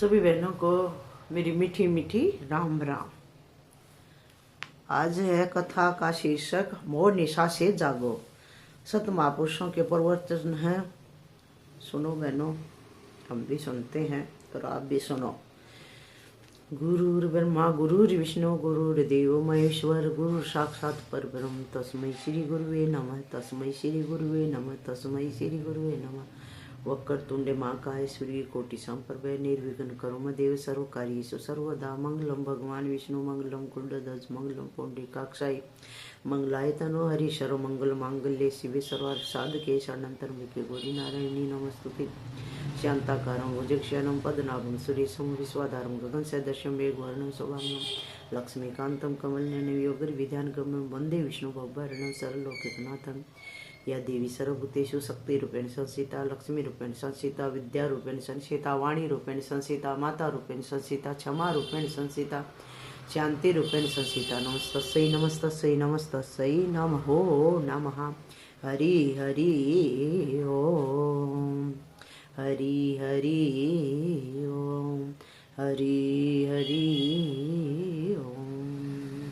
सभी बहनों को मेरी मीठी मीठी राम राम। आज है कथा का शीर्षक मोह निशा से जागो। सत महापुरुषों के प्रवचन है, सुनो बहनों, हम भी सुनते हैं और आप भी सुनो। गुरुर् ब्रह्मा गुरुर्विष्णु गुरुर्देव महेश्वर गुरु साक्षात परब्रह्म तस्मै श्री गुरुवे नमः तस्मै श्री गुरुवे नमः तस्मै श्री गुरुवे नमः। वक्रतुंडे महाकाय सूर्य कोटि संप्रभ निर्विघ्न करुम देव सर्वकार्येषु सर्वदा मंगलम भगवान विष्णु मंगलम कुंडध्वज मंगलम पुंडरीकाक्षाय मंगलाय तनो हरि सर्व मंगल मांगल्ये शिवे सर्वार्थ साधके शरणंतरम्बिके गौरी नारायणी नमस्तुते। शांताकारं भुजगशयनं पद्मनाभं सुरेशं विश्वाधारं गगनसदृशं मेघवर्णं शोभामयं लक्ष्मीकान्तं कमलनयनं योगिर्विद्यानगम्यं वन्दे विष्णुभवभरणं सर्वलोकैकनाथं। या देवी सर्वभूतेषु शक्तिरूपेण संस्थिता लक्ष्मीरूपेण संस्थिता विद्यारूपेण संस्थिता वाणीरूपेण संस्थिता मातारूपेण संस्थिता क्षमारूपेण संस्थिता शांतिरूपेण संस्थिता। नमस्तस्यै नमस्तस्यै नमस्तस्यै नमो नमः। हरि हरि ओम हरि हरि ओम हरि हरि ओम।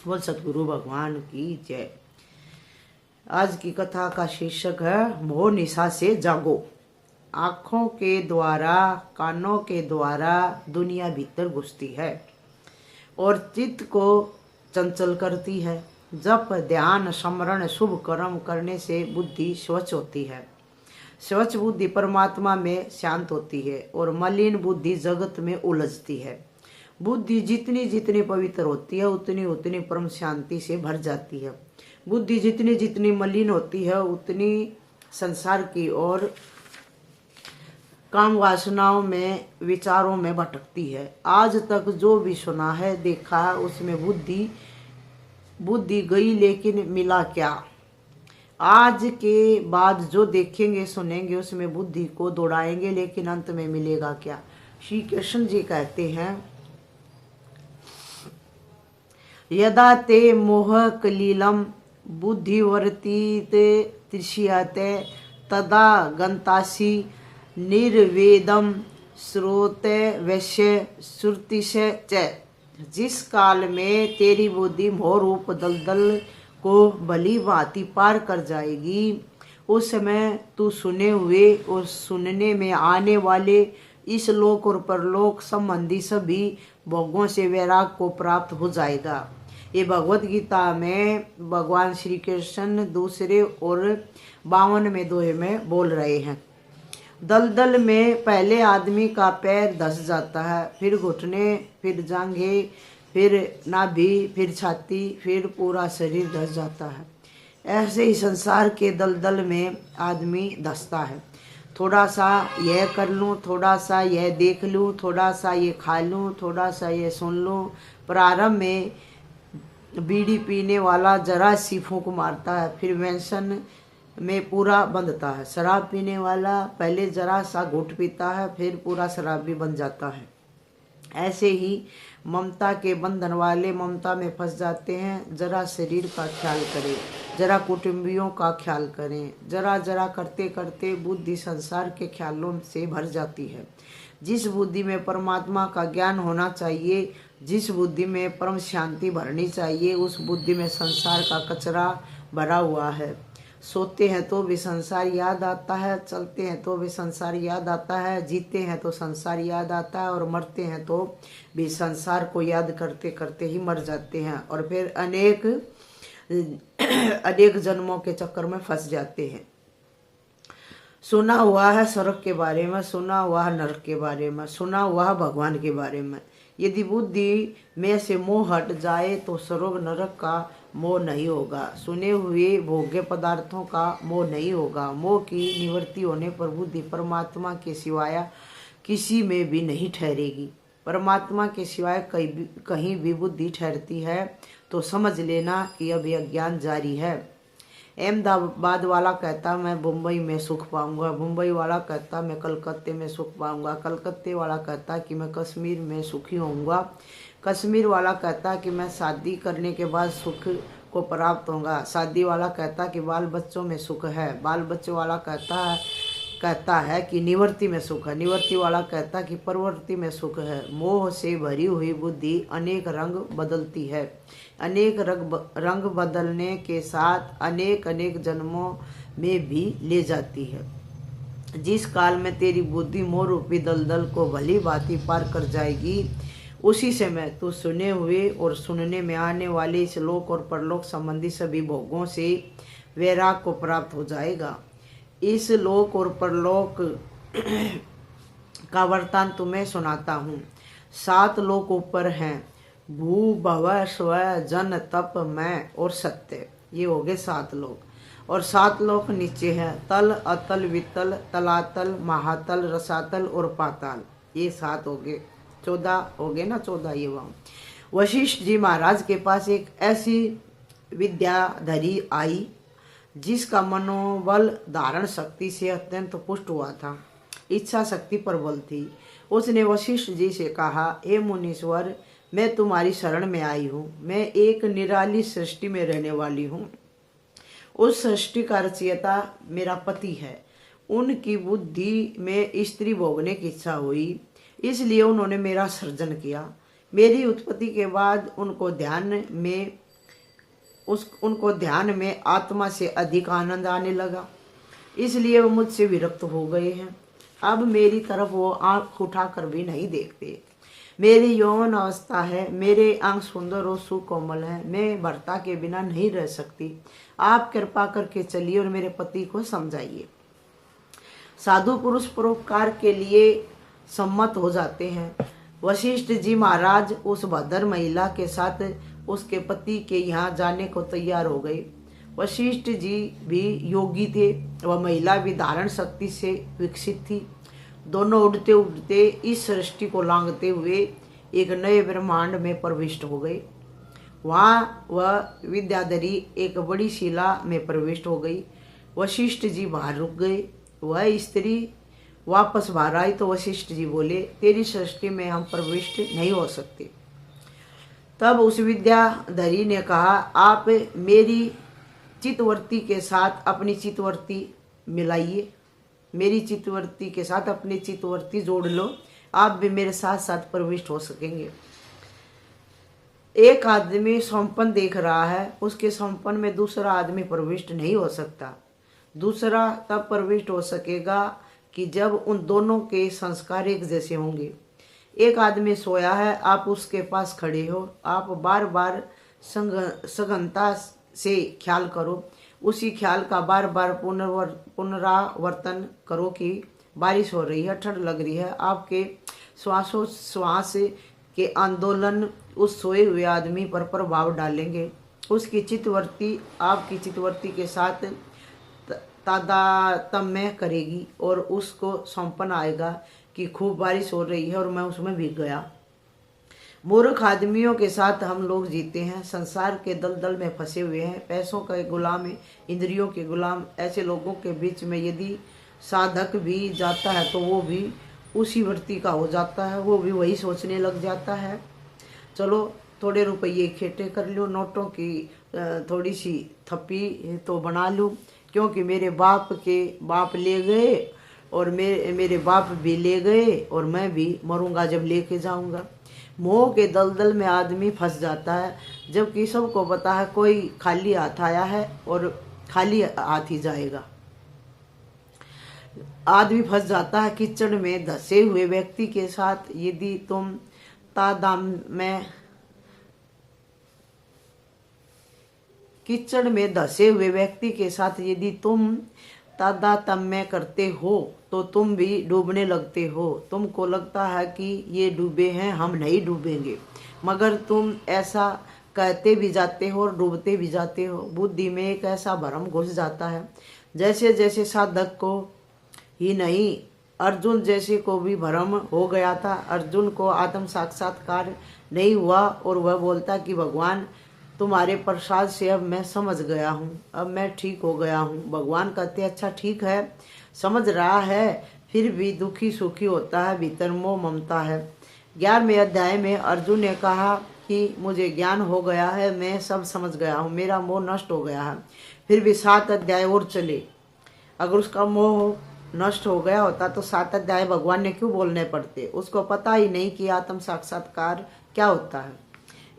बोल सतगुरु भगवान की जय। आज की कथा का शीर्षक है मोह निशा से जागो। आँखों के द्वारा कानों के द्वारा दुनिया भीतर घुसती है और चित्त को चंचल करती है। जप ध्यान स्मरण शुभ कर्म करने से बुद्धि स्वच्छ होती है। स्वच्छ बुद्धि परमात्मा में शांत होती है और मलिन बुद्धि जगत में उलझती है। बुद्धि जितनी जितनी पवित्र होती है उतनी उतनी परम शांति से भर जाती है। बुद्धि जितनी जितनी मलिन होती है उतनी संसार की ओर काम वासनाओं में विचारों में भटकती है। आज तक जो भी सुना है देखा है उसमें बुद्धि गई, लेकिन मिला क्या? आज के बाद जो देखेंगे सुनेंगे उसमें बुद्धि को दौड़ाएंगे, लेकिन अंत में मिलेगा क्या? श्री कृष्ण जी कहते हैं, यदा ते मोह कलीलम बुद्धिवर्तीत तृष्यते तदा गंतासी निर्वेदम श्रोते वैश्य श्रुति से च। जिस काल में तेरी बुद्धि मोह रूप दलदल को भली भांति पार कर जाएगी, उस समय तू सुने हुए और सुनने में आने वाले इस लोक और परलोक संबंधी सभी भोगों से वैराग को प्राप्त हो जाएगा। ये भगवत गीता में भगवान श्री कृष्ण दूसरे और 52वें दोहे में बोल रहे हैं। दलदल में पहले आदमी का पैर धस जाता है, फिर घुटने, फिर जांघें, फिर नाभि, फिर छाती, फिर पूरा शरीर धस जाता है। ऐसे ही संसार के दलदल में आदमी धसता है। थोड़ा सा यह कर लूँ, थोड़ा सा यह देख लूँ, थोड़ा सा ये खा लूँ, थोड़ा सा ये सुन लूँ। प्रारंभ में बीड़ी पीने वाला जरा सी फूंक मारता है, फिर व्यसन में पूरा बंधता है। शराब पीने वाला पहले जरा सा घूंट पीता है, फिर पूरा शराबी बन जाता है। ऐसे ही ममता के बंधन वाले ममता में फंस जाते हैं। जरा शरीर का ख्याल करें, जरा कुटुंबियों का ख्याल करें, जरा जरा करते करते बुद्धि संसार के ख्यालों से भर जाती है। जिस बुद्धि में परमात्मा का ज्ञान होना चाहिए, जिस बुद्धि में परम शांति भरनी चाहिए, उस बुद्धि में संसार का कचरा भरा हुआ है। सोते हैं तो भी संसार याद आता है, चलते हैं तो भी संसार याद आता है, जीते हैं तो संसार याद आता है और मरते हैं तो भी संसार को याद करते करते ही मर जाते हैं और फिर अनेक जन्मों के चक्कर में फंस जाते हैं। सुना हुआ है स्वर्ग के बारे में, सुना हुआ है नरक के बारे में, सुना हुआ है भगवान के बारे में। यदि बुद्धि में से मोह हट जाए तो स्वर्ग नरक का मोह नहीं होगा, सुने हुए भोग्य पदार्थों का मोह नहीं होगा। मोह की निवृत्ति होने पर बुद्धि परमात्मा के सिवाय किसी में भी नहीं ठहरेगी। परमात्मा के सिवाय कहीं भी बुद्धि ठहरती है तो समझ लेना कि अब यह ज्ञान जारी है। अहमदाबाद वाला कहता मैं मुंबई में सुख पाऊंगा, मुंबई वाला कहता मैं कलकत्ते में सुख पाऊंगा, कलकत्ते वाला कहता कि मैं कश्मीर में सुखी होऊंगा, कश्मीर वाला कहता कि मैं शादी करने के बाद सुख को प्राप्त होगा, शादी वाला कहता कि बाल बच्चों में सुख है, बाल बच्चों वाला कहता कहता है कि निवृत्ति में सुख है, निवृत्ति वाला कहता है कि प्रवृत्ति में सुख है। मोह से भरी हुई बुद्धि अनेक रंग बदलती है, अनेक रंग बदलने के साथ अनेक अनेक जन्मों में भी ले जाती है। जिस काल में तेरी बुद्धि मोह रूपी दलदल को भली भांति पार कर जाएगी, उसी समय तू सुने हुए और सुनने में आने वाले इस लोक और परलोक संबंधी सभी भोगों से वैराग को प्राप्त हो जाएगा। इस लोक और परलोक का वृतांत तुम्हें सुनाता हूँ। 7 लोक ऊपर हैं, भू भव स्व जन तप मैं और सत्य, ये हो गए 7 लोक। और 7 लोक नीचे हैं, तल अतल वितल तलातल महातल रसातल और पाताल, ये 7 हो गए। 14 हो गए ना, 14 ये वहाँ। वशिष्ठ जी महाराज के पास एक ऐसी विद्याधरी आई जिसका मनोबल धारण शक्ति से अत्यंत पुष्ट हुआ था, इच्छा शक्ति प्रबल थी। उसने वशिष्ठ जी से कहा, हे मुनीश्वर, मैं तुम्हारी शरण में आई हूँ। मैं एक निराली सृष्टि में रहने वाली हूँ। उस सृष्टि का रचयिता मेरा पति है। उनकी बुद्धि में स्त्री भोगने की इच्छा हुई, इसलिए उन्होंने मेरा सृजन किया। मेरी उत्पत्ति के बाद उनको ध्यान में आत्मा से अधिक आनंद आने लगा, इसलिए वो मुझसे विरक्त हो गए हैं। अब मेरी तरफ वो आंख उठाकर भी नहीं देखते। मेरी यौवन अवस्था है, मेरे अंग सुंदर और सुकोमल हैं, मैं भर्ता के बिना नहीं रह सकती। आप कृपा करके चलिए और मेरे पति को समझाइए। साधु पुरुष परोपकार के लिए सम्मत हो जाते हैं। वशिष्ठ जी महाराज उस भद्र महिला के साथ उसके पति के यहाँ जाने को तैयार हो गए। वशिष्ठ जी भी योगी थे, वह महिला भी धारण शक्ति से विकसित थी। दोनों उड़ते उड़ते इस सृष्टि को लांघते हुए एक नए ब्रह्मांड में प्रविष्ट हो गए। वहाँ वह विद्याधरी एक बड़ी शिला में प्रविष्ट हो गई। वशिष्ठ जी बाहर रुक गए। वह स्त्री वापस बाहर आई तो वशिष्ठ जी बोले, तेरी सृष्टि में हम प्रविष्ट नहीं हो सकते। तब उस विद्याधरी ने कहा, आप मेरी चित्तवृत्ति के साथ अपनी चित्तवृत्ति मिलाइए, मेरी चित्तवृत्ति के साथ अपनी चित्तवृत्ति जोड़ लो, आप भी मेरे साथ साथ प्रविष्ट हो सकेंगे। एक आदमी स्वप्न देख रहा है, उसके स्वप्न में दूसरा आदमी प्रविष्ट नहीं हो सकता। दूसरा तब प्रविष्ट हो सकेगा कि जब उन दोनों के संस्कार एक जैसे होंगे। एक आदमी सोया है, आप उसके पास खड़े हो, आप बार बार सघनता से ख्याल करो, उसी ख्याल का बार बार पुनरावर्तन करो कि बारिश हो रही है, ठंड लग रही है। आपके श्वासोच्छ्वास के आंदोलन उस सोए हुए आदमी पर प्रभाव डालेंगे। उसकी चित्तवृत्ति आपकी चित्तवृत्ति के साथ तादात्म्य करेगी और उसको सौंपन आएगा कि खूब बारिश हो रही है और मैं उसमें भीग गया। मूर्ख आदमियों के साथ हम लोग जीते हैं, संसार के दलदल में फंसे हुए हैं, पैसों के गुलाम, इंद्रियों के गुलाम। ऐसे लोगों के बीच में यदि साधक भी जाता है तो वो भी उसी वृत्ति का हो जाता है, वो भी वही सोचने लग जाता है, चलो थोड़े रुपये इकट्ठे कर लूँ, नोटों की थोड़ी सी थप्पी तो बना लूँ, क्योंकि मेरे बाप के बाप ले गए और मेरे बाप भी ले गए और मैं भी मरूंगा जब लेके जाऊंगा। मोह के दलदल में आदमी फंस जाता है, जबकि सबको पता है कोई खाली हाथ आया है और खाली हाथ ही जाएगा। आदमी फंस जाता है कीचड़ में धसे हुए व्यक्ति के साथ यदि तुम कीचड़ में धसे हुए व्यक्ति के साथ यदि तुम तादात्म्य करते हो तो तुम भी डूबने लगते हो। तुमको लगता है कि ये डूबे हैं, हम नहीं डूबेंगे, मगर तुम ऐसा कहते भी जाते हो और डूबते भी जाते हो। बुद्धि में एक ऐसा भ्रम घुस जाता है, जैसे जैसे साधक को ही नहीं, अर्जुन जैसे को भी भ्रम हो गया था। अर्जुन को आत्म साक्षात्कार नहीं हुआ और वह बोलता कि भगवान तुम्हारे प्रसाद से अब मैं समझ गया हूँ, अब मैं ठीक हो गया हूँ। भगवान कहते अच्छा ठीक है, समझ रहा है, फिर भी दुखी सुखी होता है, भीतर मोह ममता है। 11वें अध्याय में अर्जुन ने कहा कि मुझे ज्ञान हो गया है, मैं सब समझ गया हूँ, मेरा मोह नष्ट हो गया है। फिर भी 7 अध्याय और चले, अगर उसका मोह नष्ट हो गया होता तो 7 अध्याय भगवान ने क्यों बोलने पड़ते। उसको पता ही नहीं कि आत्म साक्षात्कार क्या होता है।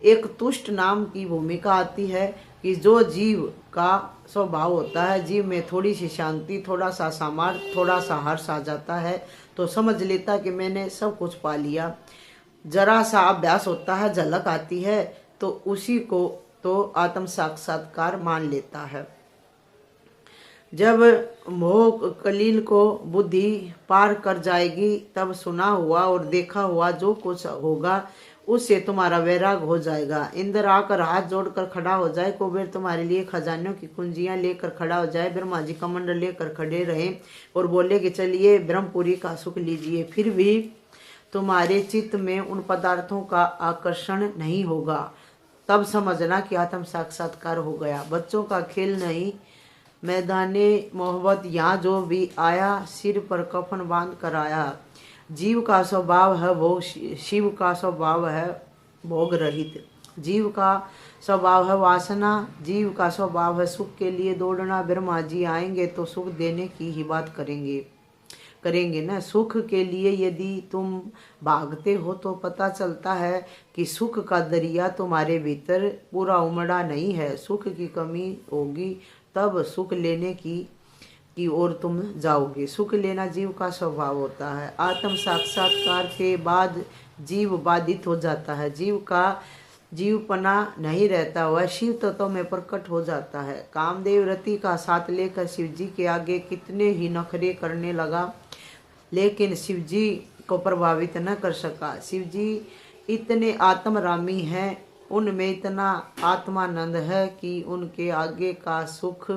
एक तुष्ट नाम की भूमिका आती है कि जो जीव का स्वभाव होता है, जीव में थोड़ी सी शांति, थोड़ा सा सामर्थ्य, थोड़ा सा हर्ष आ जाता है तो समझ लेता कि मैंने सब कुछ पा लिया। जरा सा अभ्यास होता है, झलक आती है तो उसी को तो आत्म साक्षात्कार मान लेता है। जब मोह कलील को बुद्धि पार कर जाएगी तब सुना हुआ और देखा हुआ जो कुछ होगा उससे तुम्हारा वैराग हो जाएगा। इंद्र आकर हाथ जोड़कर खड़ा हो जाए, कुबेर तुम्हारे लिए खजानों की कुंजियां लेकर खड़ा हो जाए, ब्रह्मा जी कमंडल लेकर खड़े रहे और बोले कि चलिए ब्रह्मपुरी का सुख लीजिए, फिर भी तुम्हारे चित्त में उन पदार्थों का आकर्षण नहीं होगा, तब समझना कि आत्म साक्षात्कार हो गया। बच्चों का खेल नहीं, मैदाने मोहब्बत यहाँ जो भी आया सिर पर कफन बांध कर आया। जीव का स्वभाव है भोग, शिव का स्वभाव है भोग रहित। जीव का स्वभाव है वासना, जीव का स्वभाव है सुख के लिए दौड़ना। ब्रह्मा जी आएंगे तो सुख देने की ही बात करेंगे ना। सुख के लिए यदि तुम भागते हो तो पता चलता है कि सुख का दरिया तुम्हारे भीतर पूरा उमड़ा नहीं है। सुख की कमी होगी तब सुख लेने की ओर तुम जाओगे। सुख लेना जीव का स्वभाव होता है। आत्म साक्षात्कार के बाद जीव बाधित हो जाता है, जीव का जीवपना नहीं रहता, वह शिव तत्व में प्रकट हो जाता है। कामदेव रति का साथ लेकर शिव जी के आगे कितने ही नखरे करने लगा, लेकिन शिव जी को प्रभावित न कर सका। शिव जी इतने आत्मरामी हैं, उनमें इतना आत्मानंद है कि उनके आगे का सुख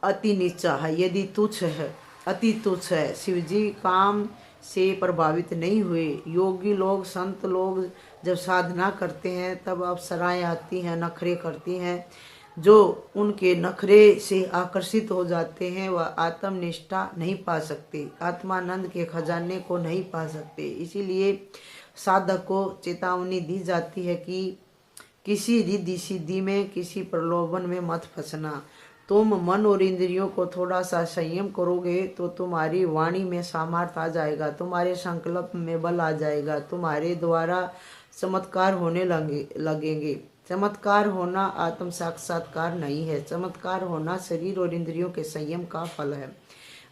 अति नीचा है, यदि तुच्छ है, अति तुच्छ है। शिव जी काम से प्रभावित नहीं हुए। योगी लोग, संत लोग जब साधना करते हैं तब अप्सराएं आती हैं, नखरे करती हैं। जो उनके नखरे से आकर्षित हो जाते हैं वह आत्मनिष्ठा नहीं पा सकते, आत्मानंद के खजाने को नहीं पा सकते। इसीलिए साधक को चेतावनी दी जाती है कि किसी रिद्धि सिद्धि में, किसी प्रलोभन में मत फंसना। तुम मन और इंद्रियों को थोड़ा सा संयम करोगे तो तुम्हारी वाणी में सामर्थ्य आ जाएगा, तुम्हारे संकल्प में बल आ जाएगा, तुम्हारे द्वारा चमत्कार होने लगेंगे। चमत्कार होना आत्म साक्षात्कार नहीं है, चमत्कार होना शरीर और इंद्रियों के संयम का फल है।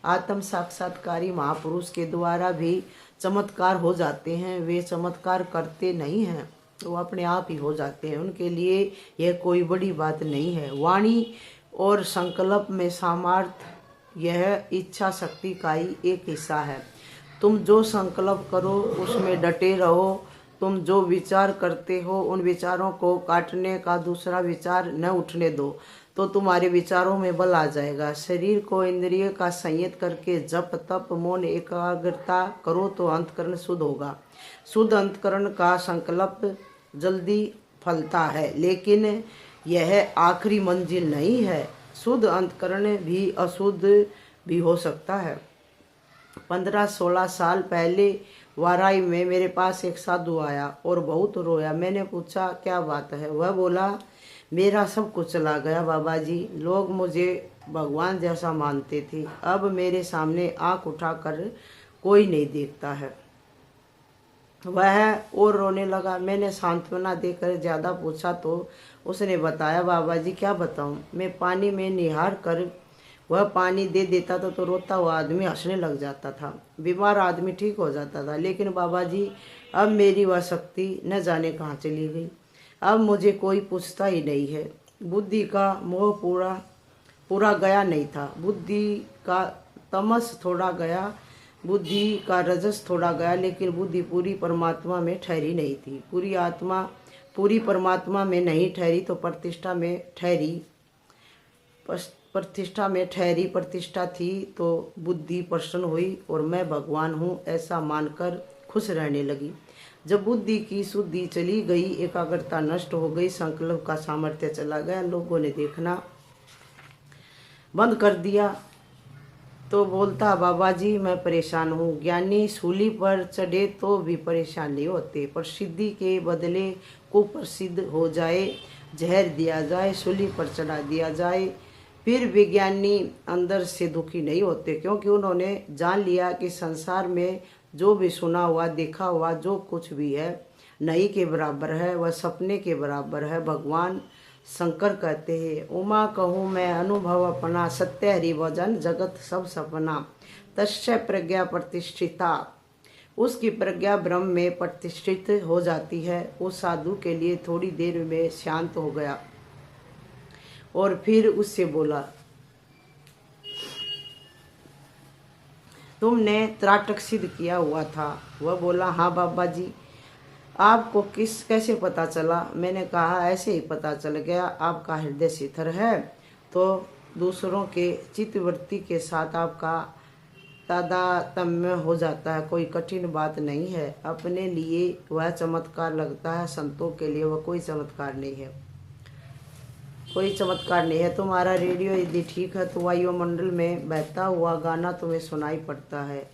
आत्म साक्षात्कारी महापुरुष के द्वारा भी चमत्कार हो जाते हैं, वे चमत्कार करते नहीं हैं, वो अपने आप ही हो जाते हैं। उनके लिए यह कोई बड़ी बात नहीं है। वाणी और संकल्प में सामर्थ्य यह इच्छा शक्ति का ही एक हिस्सा है। तुम जो संकल्प करो उसमें डटे रहो। तुम जो विचार करते हो उन विचारों को काटने का दूसरा विचार न उठने दो, तो तुम्हारे विचारों में बल आ जाएगा। शरीर को इंद्रिय का संयत करके जप तप मौन एकाग्रता करो तो अंतकरण शुद्ध होगा। शुद्ध अंतकरण का संकल्प जल्दी फलता है, लेकिन यह आखिरी मंजिल नहीं है। शुद्ध अंतकरण भी अशुद्ध भी हो सकता है। 15-16 साल पहले वाराई में मेरे पास एक साधु आया और बहुत रोया। मैंने पूछा क्या बात है? वह बोला मेरा सब कुछ चला गया बाबा जी, लोग मुझे भगवान जैसा मानते थे, अब मेरे सामने आंख उठाकर कोई नहीं देखता है। वह और रोने लगा। मैंने सांत्वना देकर ज़्यादा पूछा तो उसने बताया बाबा जी क्या बताऊं, मैं पानी में निहार कर वह पानी दे देता था तो रोता हुआ आदमी हंसने लग जाता था, बीमार आदमी ठीक हो जाता था। लेकिन बाबा जी अब मेरी वह शक्ति न जाने कहाँ चली गई, अब मुझे कोई पूछता ही नहीं है। बुद्धि का मोह पूरा गया नहीं था, बुद्धि का तमस थोड़ा गया, बुद्धि का रजस थोड़ा गया, लेकिन बुद्धि पूरी परमात्मा में ठहरी नहीं थी। पूरी आत्मा पूरी परमात्मा में नहीं ठहरी तो प्रतिष्ठा में ठहरी। प्रतिष्ठा थी तो बुद्धि प्रसन्न हुई और मैं भगवान हूँ ऐसा मानकर खुश रहने लगी। जब बुद्धि की शुद्धि चली गई, एकाग्रता नष्ट हो गई, संकल्प का सामर्थ्य चला गया, लोगों ने देखना बंद कर दिया तो बोलता बाबा जी मैं परेशान हूँ। ज्ञानी सूली पर चढ़े तो भी परेशान नहीं होते, प्रसिद्धि के बदले कुप्रसिद्ध हो जाए, जहर दिया जाए, सूली पर चढ़ा दिया जाए, फिर विज्ञानी अंदर से दुखी नहीं होते, क्योंकि उन्होंने जान लिया कि संसार में जो भी सुना हुआ देखा हुआ जो कुछ भी है नहीं के बराबर है, वह सपने के बराबर है। भगवान शंकर कहते हैं, उमा कहूँ मैं अनुभव अपना, सत्य हरि भजन जगत सब सपना, तस्य प्रज्ञा प्रतिष्ठिता। उसकी प्रज्ञा ब्रह्म में प्रतिष्ठित हो जाती है। उस साधु के लिए थोड़ी देर में शांत हो गया और फिर उससे बोला, तुमने त्राटक सिद्ध किया हुआ था। वह बोला, हाँ बाबा जी। आपको कैसे पता चला? मैंने कहा, ऐसे ही पता चल गया। आपका हृदय शिथिल है तो दूसरों के चित्तवृत्ति के साथ आपका तादात्म्य हो जाता है। कोई कठिन बात नहीं है। अपने लिए वह चमत्कार लगता है, संतों के लिए वह कोई चमत्कार नहीं है। कोई चमत्कार नहीं है। तुम्हारा रेडियो यदि ठीक है तो वायुमंडल में बहता हुआ गाना तुम्हें सुनाई पड़ता है।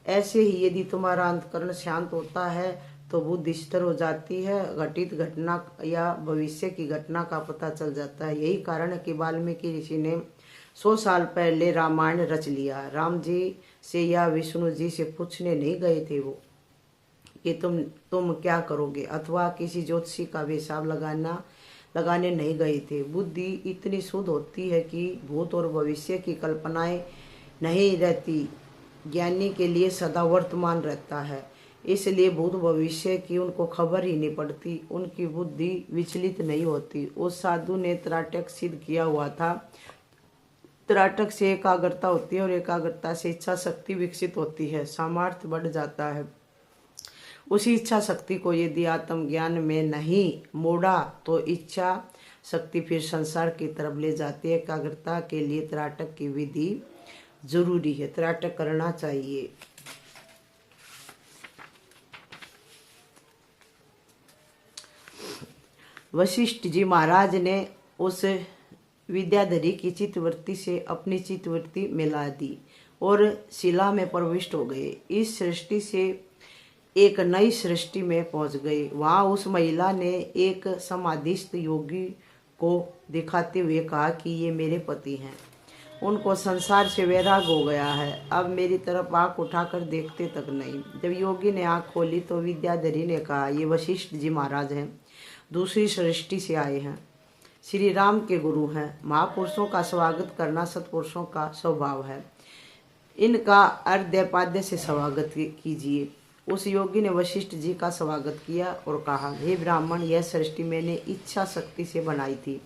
ऐसे ही यदि तुम्हारा अंतकरण शांत होता है तो बुद्धि स्थिर हो जाती है। घटित घटना या भविष्य की घटना का पता चल जाता है। यही कारण है कि वाल्मीकि ऋषि ने 100 साल पहले रामायण रच लिया। राम जी से या विष्णु जी से पूछने नहीं गए थे वो कि तुम क्या करोगे, अथवा किसी ज्योतिषी का भी हिसाब लगाने नहीं गए थे। बुद्धि इतनी शुद्ध होती है कि भूत और भविष्य की कल्पनाएं नहीं रहती। ज्ञानी के लिए सदा वर्तमान रहता है, इसलिए भूत भविष्य की उनको खबर ही नहीं पड़ती। उनकी बुद्धि विचलित नहीं होती। उस साधु ने त्राटक सिद्ध किया हुआ था। त्राटक से एकाग्रता होती है और एकाग्रता से इच्छा शक्ति विकसित होती है, सामर्थ्य बढ़ जाता है। उसी इच्छा शक्ति को यदि आत्मज्ञान में नहीं मोड़ा तो इच्छा शक्ति फिर संसार की तरफ ले जाती है। एकाग्रता के लिए त्राटक की विधि जरूरी है। त्राटक करना चाहिए। वशिष्ठ जी महाराज ने उस विद्याधरी की चित्तवृत्ति से अपनी चित्तवृत्ति मिला दी और शिला में प्रविष्ट हो गए। इस सृष्टि से एक नई सृष्टि में पहुंच गए। वहां उस महिला ने एक समाधिस्थ योगी को दिखाते हुए कहा कि ये मेरे पति हैं। उनको संसार से वैराग हो गया है, अब मेरी तरफ आंख उठाकर देखते तक नहीं। जब योगी ने आंख खोली तो विद्याधरी ने कहा, ये वशिष्ठ जी महाराज हैं, दूसरी सृष्टि से आए हैं, श्री राम के गुरु हैं। महापुरुषों का स्वागत करना सत्पुरुषों का स्वभाव है, इनका अर्घ्यपाद्य से स्वागत कीजिए। उस योगी ने वशिष्ठ जी का स्वागत किया और कहा, हे ब्राह्मण, यह सृष्टि मैंने इच्छा शक्ति से बनाई थी।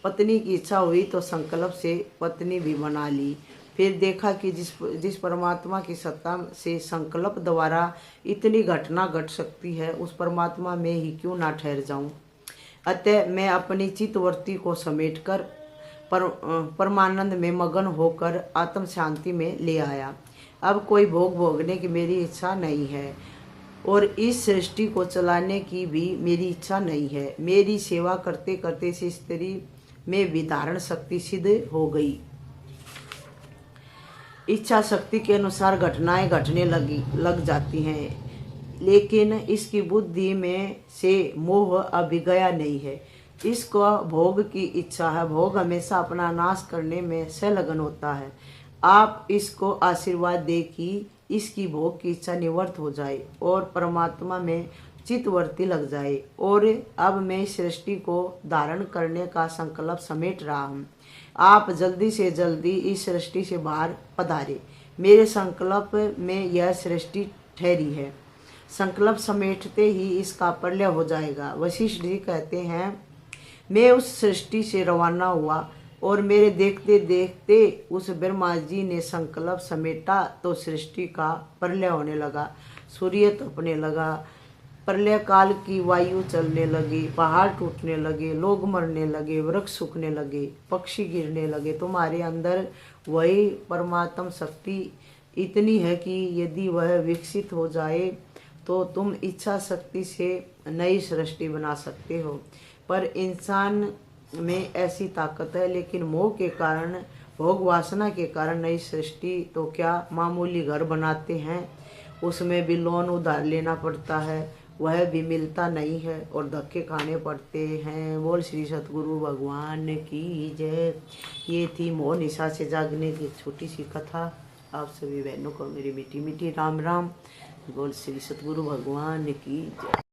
पत्नी की इच्छा हुई तो संकल्प से पत्नी भी बना ली। फिर देखा कि जिस परमात्मा की सत्ता से संकल्प द्वारा इतनी घटना घट सकती है, उस परमात्मा में ही क्यों ना ठहर जाऊं। अतः मैं अपनी चित्तवृत्ति को समेटकर परमानंद में मगन होकर आत्म शांति में ले आया। अब कोई भोग भोगने की मेरी इच्छा नहीं है और इस सृष्टि को चलाने की भी मेरी इच्छा नहीं है। मेरी सेवा करते करते से स्त्री में विधारण शक्ति सिद्ध हो गई। इच्छा शक्ति के अनुसार घटनाएं घटने लग जाती हैं, लेकिन इसकी बुद्धि में से मोह अभी गया नहीं है। इसको भोग की इच्छा है। भोग हमेशा अपना नाश करने में संलग्न होता है। आप इसको आशीर्वाद दे कि इसकी भोग की इच्छा निवृत्त हो जाए और परमात्मा में चित्तवृत्ति लग जाए। और अब मैं सृष्टि को धारण करने का संकल्प समेट रहा हूँ। आप जल्दी से जल्दी इस सृष्टि से बाहर पधारे। मेरे संकल्प में यह सृष्टि ठहरी है। संकल्प समेटते ही इसका प्रलय हो जाएगा। वशिष्ठ जी कहते हैं, मैं उस सृष्टि से रवाना हुआ और मेरे देखते देखते उस ब्रह्मा जी ने संकल्प समेटा तो सृष्टि का प्रलय होने लगा। सूर्य तपने लगा, प्रलय काल की वायु चलने लगी, पहाड़ टूटने लगे, लोग मरने लगे, वृक्ष सूखने लगे, पक्षी गिरने लगे। तुम्हारे अंदर वही परमात्म शक्ति इतनी है कि यदि वह विकसित हो जाए तो तुम इच्छा शक्ति से नई सृष्टि बना सकते हो। पर इंसान में ऐसी ताकत है, लेकिन मोह के कारण, भोग वासना के कारण नई सृष्टि तो क्या, मामूली घर बनाते हैं उसमें भी लोन उधार लेना पड़ता है, वह भी मिलता नहीं है और धक्के खाने पड़ते हैं। बोल श्री सतगुरु भगवान की जय। ये थी मौन निशा से जागने की एक छोटी सी कथा। आप सभी बहनों को मेरी मीठी मीठी राम राम। बोल श्री सतगुरु भगवान की जय।